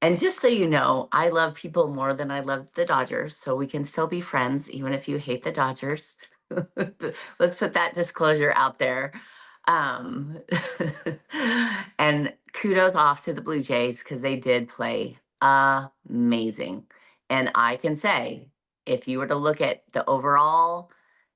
And just so you know, I love people more than I love the Dodgers, so we can still be friends even if you hate the Dodgers. Let's put that disclosure out there. Um, and kudos off to the Blue Jays because they did play amazing. And I can say, if you were to look at the overall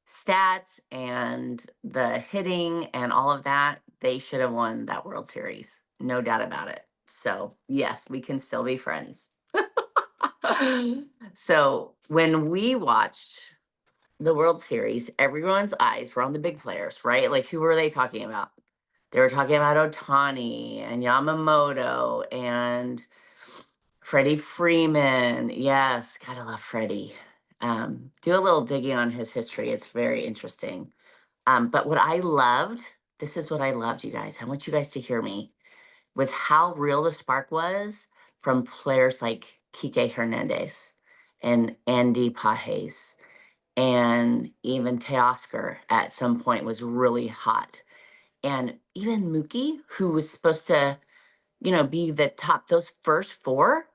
stats and the hitting and all of that, they should have won that World Series. No doubt about it. So, yes, we can still be friends. So, when we watched the World Series, everyone's eyes were on the big players, right? Like, who were they talking about? They were talking about Otani and Yamamoto and Freddie Freeman. Yes, gotta love Freddie. Do a little digging on his history. It's very interesting. But what I loved, this is what I loved, you guys. I want you guys to hear me, was how real the spark was from players like Kike Hernandez and Andy Pajes and even Teoscar at some point was really hot. And even Mookie, who was supposed to, be the top, those first four,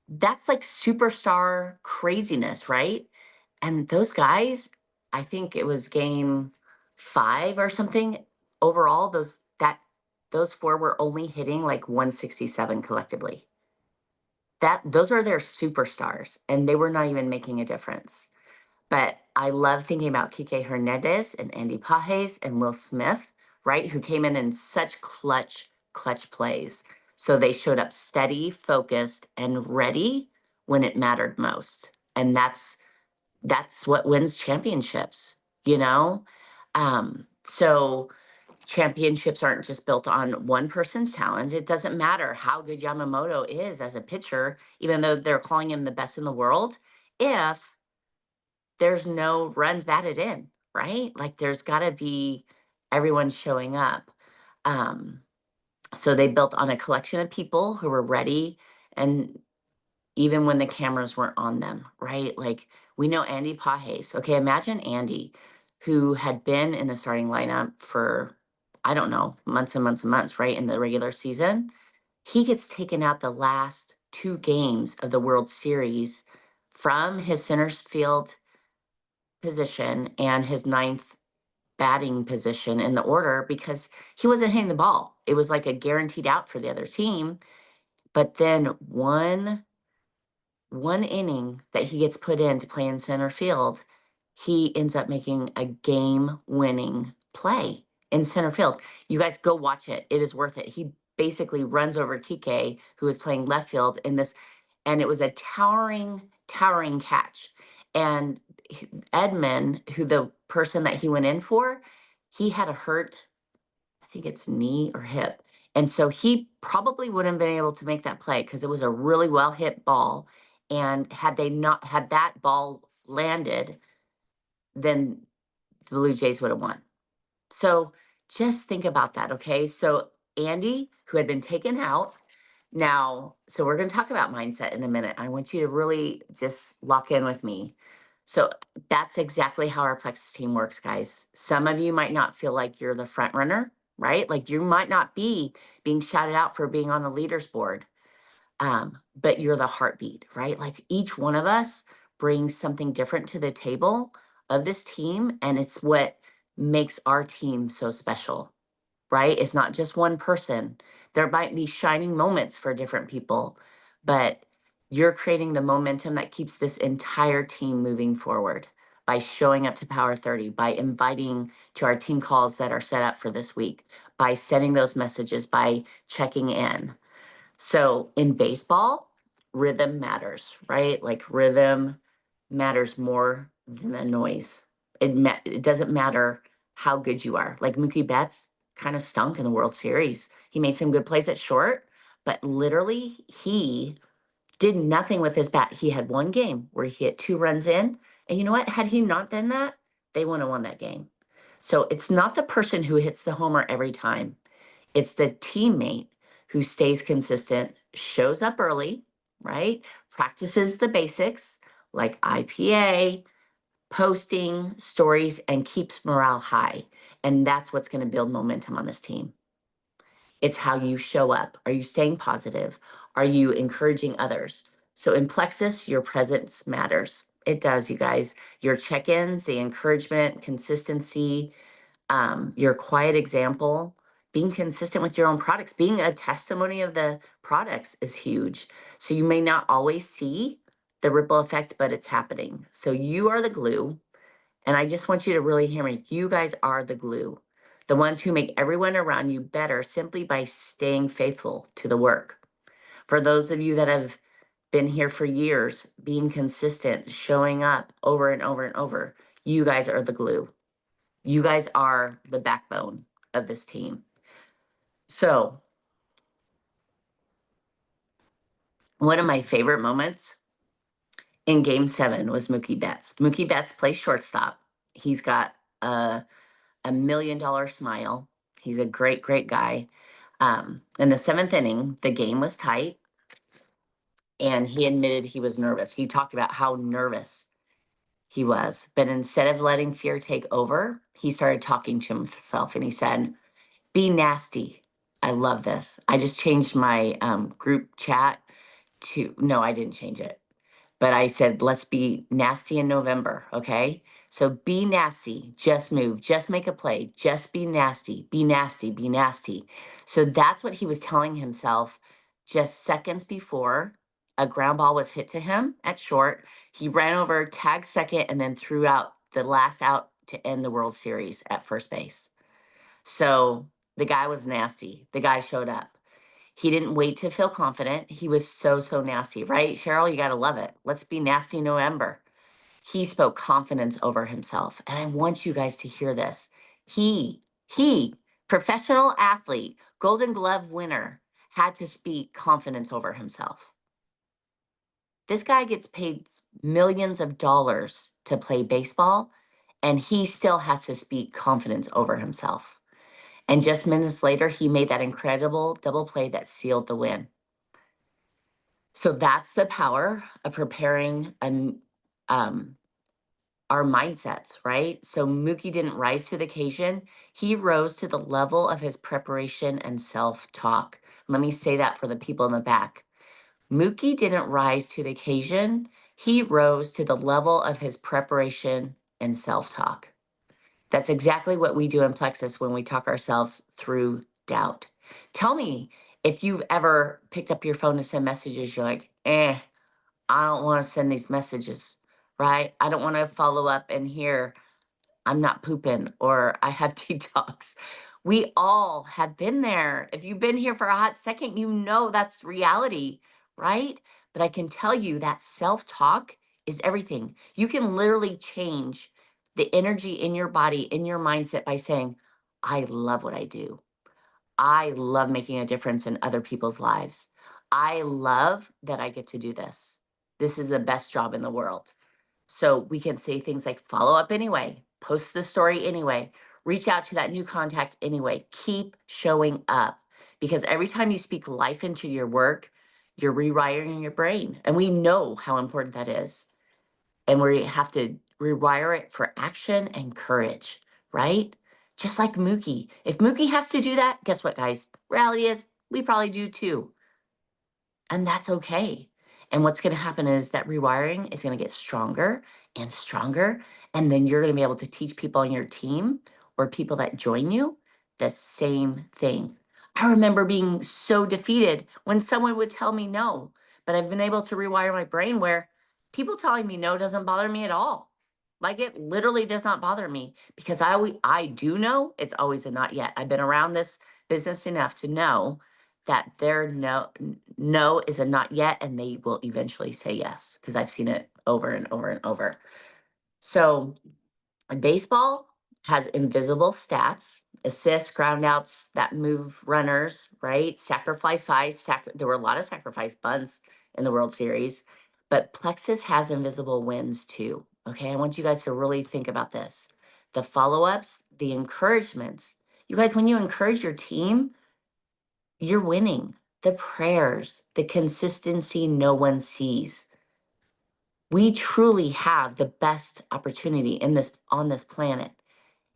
that's like superstar craziness, right? And those guys, I think it was game 5 or something. Overall, those four were only hitting like 167 collectively. Those are their superstars, and they were not even making a difference. But I love thinking about Kike Hernandez and Andy Pajes and Will Smith, right? Who came in such clutch plays. So they showed up steady, focused, and ready when it mattered most. And that's what wins championships, you know? So championships aren't just built on one person's talent. It doesn't matter how good Yamamoto is as a pitcher, even though they're calling him the best in the world, if there's no runs batted in, right? Like there's got to be everyone showing up. Um, so they built on a collection of people who were ready and even when the cameras weren't on them, right? Like we know Andy Pajes. Okay, imagine Andy, who had been in the starting lineup for, I don't know, months and months and months, right? In the regular season. He gets taken out the last 2 games of the World Series from his center field position and his ninth batting position in the order because he wasn't hitting the ball. It was like a guaranteed out for the other team. But then one inning that he gets put in to play in center field, he ends up making a game-winning play in center field. You guys go watch it. It is worth it. He basically runs over Kike, who is playing left field in this, and it was a towering catch. And Edmund, who the person that he went in for, he had a hurt, I think it's knee or hip. And so he probably wouldn't have been able to make that play because it was a really well hit ball. And had that ball landed, then the Blue Jays would have won. So just think about that, okay? So Andy, who had been taken out, now, so we're going to talk about mindset in a minute. I want you to really just lock in with me. So that's exactly how our Plexus team works, guys. Some of you might not feel like you're the front runner, right? Like you might not be being shouted out for being on the leaders board, but you're the heartbeat, right? Like each one of us brings something different to the table of this team, and it's what makes our team so special, right? It's not just one person. There might be shining moments for different people, but you're creating the momentum that keeps this entire team moving forward by showing up to Power 30, by inviting to our team calls that are set up for this week, by sending those messages, by checking in. So in baseball, rhythm matters, right? Like rhythm matters more than the noise. It doesn't matter how good you are. Like Mookie Betts kind of stunk in the World Series. He made some good plays at short, but literally he did nothing with his bat. He had one game where he hit 2 runs in. And you know what? Had he not done that, they wouldn't have won that game. So it's not the person who hits the homer every time. It's the teammate who stays consistent, shows up early, right? Practices the basics like IPA, posting stories, and keeps morale high. And that's what's going to build momentum on this team. It's how you show up. Are you staying positive? Are you encouraging others? So in Plexus, your presence matters. It does, you guys. Your check-ins, the encouragement, consistency, your quiet example, being consistent with your own products, being a testimony of the products is huge. So you may not always see the ripple effect, but it's happening. So you are the glue. And I just want you to really hear me. You guys are the glue, the ones who make everyone around you better simply by staying faithful to the work. For those of you that have been here for years, being consistent, showing up over and over and over, you guys are the glue. You guys are the backbone of this team. So, one of my favorite moments in game 7 was Mookie Betts. Mookie Betts plays shortstop. He's got a $1 million smile. He's a great, great guy. In the 7th inning, the game was tight, and he admitted he was nervous. He talked about how nervous he was. But instead of letting fear take over, he started talking to himself and he said, "Be nasty." I love this. I just changed my group chat to, no, I didn't change it. But I said, let's be nasty in November, okay? So be nasty, just move, just make a play, just be nasty, be nasty, be nasty. So that's what he was telling himself just seconds before a ground ball was hit to him at short. He ran over, tagged second, and then threw out the last out to end the World Series at first base. So the guy was nasty. The guy showed up. He didn't wait to feel confident. He was so, so nasty, right? Cheryl, you got to love it. Let's be nasty November. He spoke confidence over himself. And I want you guys to hear this. He, professional athlete, Golden Glove winner, had to speak confidence over himself. This guy gets paid millions of dollars to play baseball, and he still has to speak confidence over himself. And just minutes later, he made that incredible double play that sealed the win. So that's the power of preparing our mindsets, right? So Mookie didn't rise to the occasion. He rose to the level of his preparation and self-talk. Let me say that for the people in the back. Mookie didn't rise to the occasion. He rose to the level of his preparation and self-talk. That's exactly what we do in Plexus when we talk ourselves through doubt. Tell me if you've ever picked up your phone to send messages, you're like, I don't want to send these messages, right? I don't want to follow up and hear I'm not pooping or I have detox. We all have been there. If you've been here for a hot second, you know that's reality, right? But I can tell you that self talk is everything. You can literally change the energy in your body, in your mindset by saying, I love what I do. I love making a difference in other people's lives. I love that I get to do this. This is the best job in the world. So we can say things like follow up anyway, post the story anyway, reach out to that new contact anyway. Keep showing up because every time you speak life into your work, you're rewiring your brain. And we know how important that is. And we have to rewire it for action and courage, right? Just like Mookie. If Mookie has to do that, guess what, guys? Reality is we probably do too. And that's okay. And what's going to happen is that rewiring is going to get stronger and stronger. And then you're going to be able to teach people on your team or people that join you the same thing. I remember being so defeated when someone would tell me no, but I've been able to rewire my brain where people telling me no doesn't bother me at all. Like it literally does not bother me because I do know it's always a not yet. I've been around this business enough to know that their no is a not yet, and they will eventually say yes because I've seen it over and over and over. So baseball has invisible stats, assists, groundouts that move runners, right? Sacrifice flies. There were a lot of sacrifice bunts in the World Series, but Plexus has invisible wins too. Okay, I want you guys to really think about this. The follow-ups, the encouragements. You guys, when you encourage your team, you're winning. The prayers, the consistency no one sees. We truly have the best opportunity in this on this planet,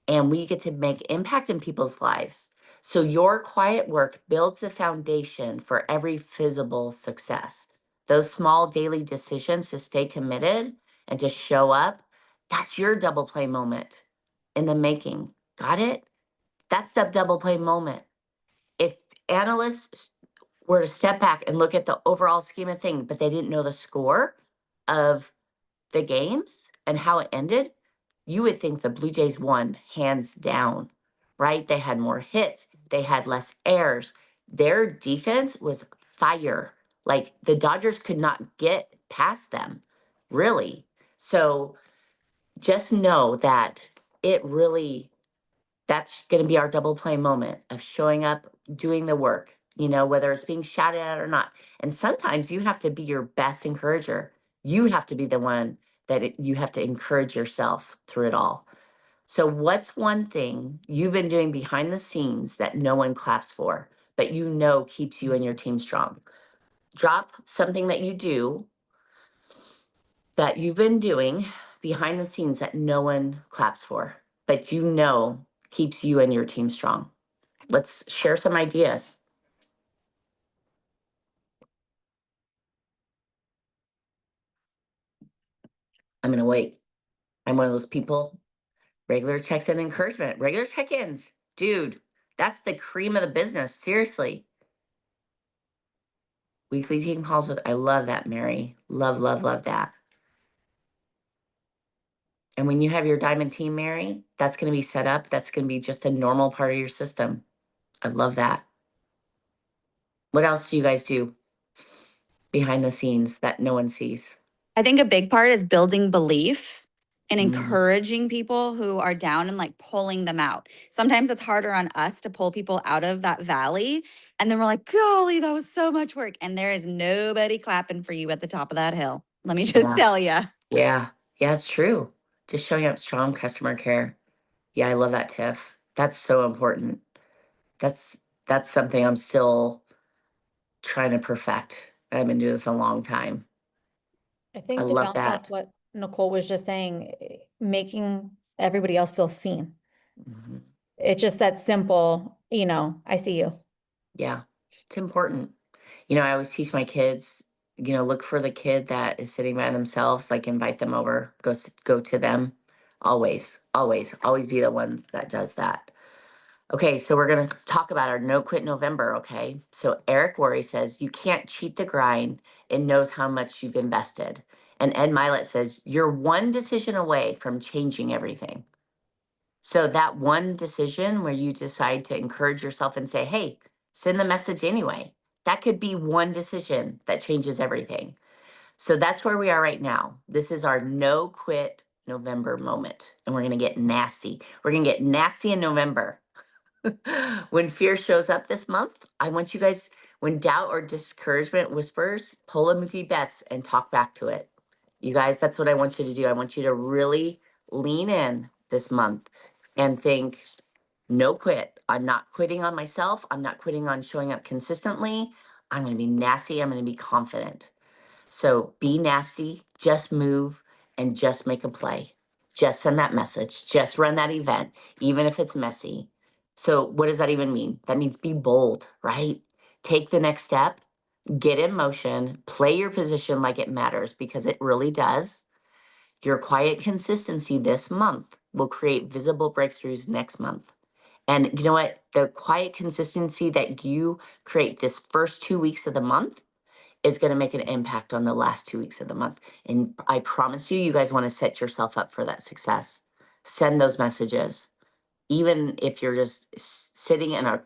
and we get to make impact in people's lives. So your quiet work builds the foundation for every visible success. Those small daily decisions to stay committed and to show up, that's your double play moment in the making. Got it? That's the double play moment. If analysts were to step back and look at the overall scheme of things, but they didn't know the score of the games and how it ended, you would think the Blue Jays won hands down, right? They had more hits, they had less errors. Their defense was fire. Like the Dodgers could not get past them, really. So just know that it really, that's going to be our double play moment of showing up, doing the work, whether it's being shouted at or not. And sometimes you have to be your best encourager. You have to be the one that you have to encourage yourself through it all. So, what's one thing you've been doing behind the scenes that no one claps for, but keeps you and your team strong? Drop something that you do that you've been doing behind the scenes that no one claps for, but keeps you and your team strong. Let's share some ideas. I'm going to wait. I'm one of those people. Regular checks and encouragement, regular check ins. Dude, that's the cream of the business. Seriously. Weekly team calls I love that, Mary. Love, love, love that. And when you have your diamond team, Mary, that's going to be set up. That's going to be just a normal part of your system. I love that. What else do you guys do behind the scenes that no one sees? I think a big part is building belief and Mm, encouraging people who are down and like pulling them out. Sometimes it's harder on us to pull people out of that valley. And then we're like, golly, that was so much work. And there is nobody clapping for you at the top of that hill. Let me just yeah. tell you. Yeah. Yeah, it's true. Just showing up strong customer care. Yeah, I love that, Tiff. That's so important. That's something I'm still trying to perfect. I've been doing this a long time. I I think to love bounce off that. what Nicole was just saying, making everybody else feel seen. Mhm. It's just that simple, I see you. Yeah, it's important. I always teach my kids, look for the kid that is sitting by themselves, like invite them over, go to them. Always, always, always be the one that does that. Okay, so we're going to talk about our no quit November, okay? So Eric Worre says you can't cheat the grind. It knows how much you've invested. And Ed Milet says you're one decision away from changing everything. So that one decision where you decide to encourage yourself and say, hey, send the message anyway. That could be one decision that changes everything. So that's where we are right now. This is our no quit November moment. And we're going to get nasty. We're going to get nasty in November. When fear shows up this month, I want you guys, when doubt or discouragement whispers, pull a Mookie Betts and talk back to it. You guys, that's what I want you to do. I want you to really lean in this month and think, no quit. I'm not quitting on myself. I'm not quitting on showing up consistently. I'm going to be nasty. I'm going to be confident. So be nasty, just move, and just make a play. Just send that message, just run that event, even if it's messy. So, what does that even mean? That means be bold, right? Take the next step, get in motion, play your position like it matters because it really does. Your quiet consistency this month will create visible breakthroughs next month. And you know what? The quiet consistency that you create this first 2 weeks of the month is going to make an impact on the last 2 weeks of the month. And I promise you, you guys want to set yourself up for that success. Send those messages, even if you're just sitting in a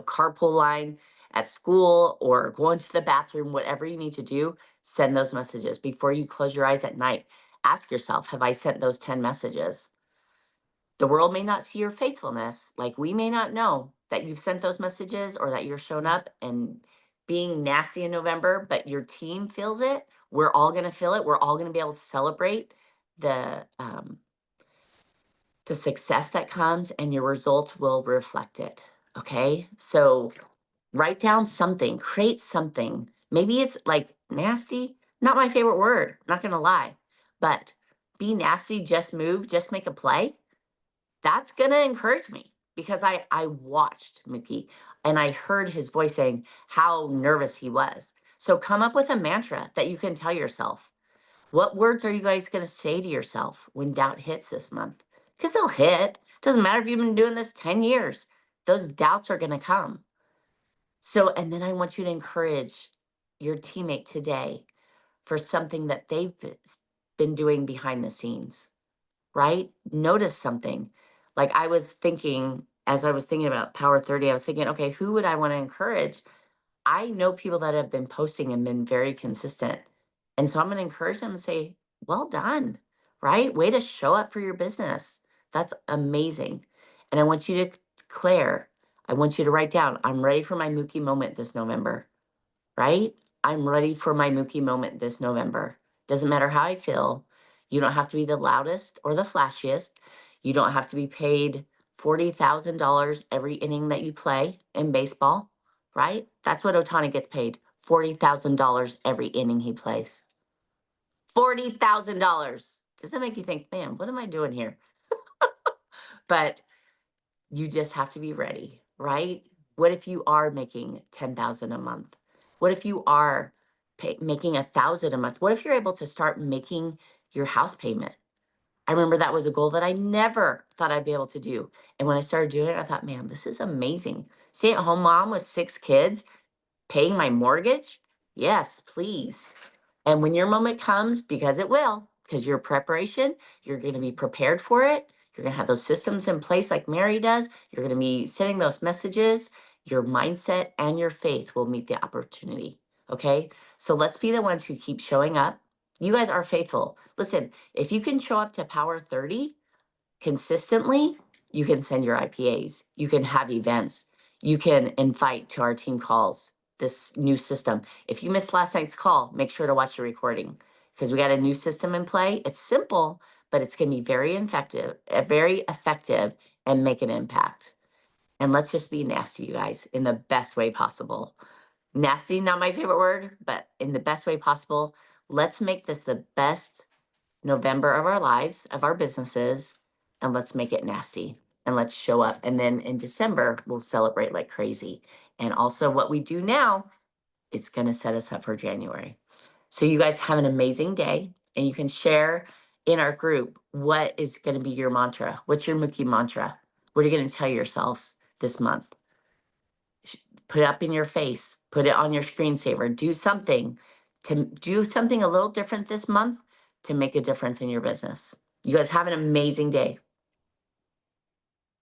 carpool line at school or going to the bathroom, whatever you need to do. Send those messages before you close your eyes at night. Ask yourself, have I sent those 10 messages? The world may not see your faithfulness. Like we may not know that you've sent those messages or that you're shown up and being nasty in November, but your team feels it. We're all going to feel it. We're all going to be able to celebrate the success that comes, and your results will reflect it. Okay. So write down something, create something. Maybe it's like nasty, not my favorite word, not going to lie, but be nasty, just move, just make a play. That's going to encourage me. because I watched Mookie and I heard his voice saying how nervous he was. So come up with a mantra that you can tell yourself. What words are you guys going to say to yourself when doubt hits this month? Because they'll hit. Doesn't matter if you've been doing this 10 years, those doubts are going to come. So, and then I want you to encourage your teammate today for something that they've been doing behind the scenes, right? Notice something. Like I was thinking, as I was thinking about Power 30, I was thinking, okay, who would I want to encourage? I know people that have been posting and been very consistent. And so I'm going to encourage them and say, well done, right? Way to show up for your business. That's amazing. And I want you to declare, I want you to write down, I'm ready for my Mookie moment this November, right? I'm ready for my Mookie moment this November. Doesn't matter how I feel. You don't have to be the loudest or the flashiest. You don't have to be paid $40,000 every inning that you play in baseball, right? That's what Otani gets paid, $40,000 every inning he plays. $40,000. Does that make you think, man, what am I doing here? But you just have to be ready, right? What if you are making 10,000 a month? What if you are making 1,000 a month? What if you're able to start making your house payment? I remember that was a goal that I never thought I'd be able to do. And when I started doing it, I thought, man, this is amazing. Stay-at-home mom with 6 kids, paying my mortgage? Yes, please. And when your moment comes, because it will, because your preparation, you're going to be prepared for it. You're going to have those systems in place like Mary does. You're going to be sending those messages. Your mindset and your faith will meet the opportunity. Okay. So let's be the ones who keep showing up. You guys are faithful. Listen, if you can show up to Power 30 consistently, you can send your IPAs, you can have events, you can invite to our team calls, this new system. If you missed last night's call, make sure to watch the recording because we got a new system in play. It's simple, but it's going to be very effective and make an impact. And let's just be nasty, you guys, in the best way possible. Nasty, not my favorite word, but in the best way possible. Let's make this the best November of our lives, of our businesses, and let's make it nasty and let's show up. And then in December, we'll celebrate like crazy. And also, what we do now, it's going to set us up for January. So, you guys have an amazing day, and you can share in our group what is going to be your mantra. What's your Mookie mantra? What are you going to tell yourselves this month? Put it up in your face, put it on your screensaver, do something a little different this month to make a difference in your business. You guys have an amazing day.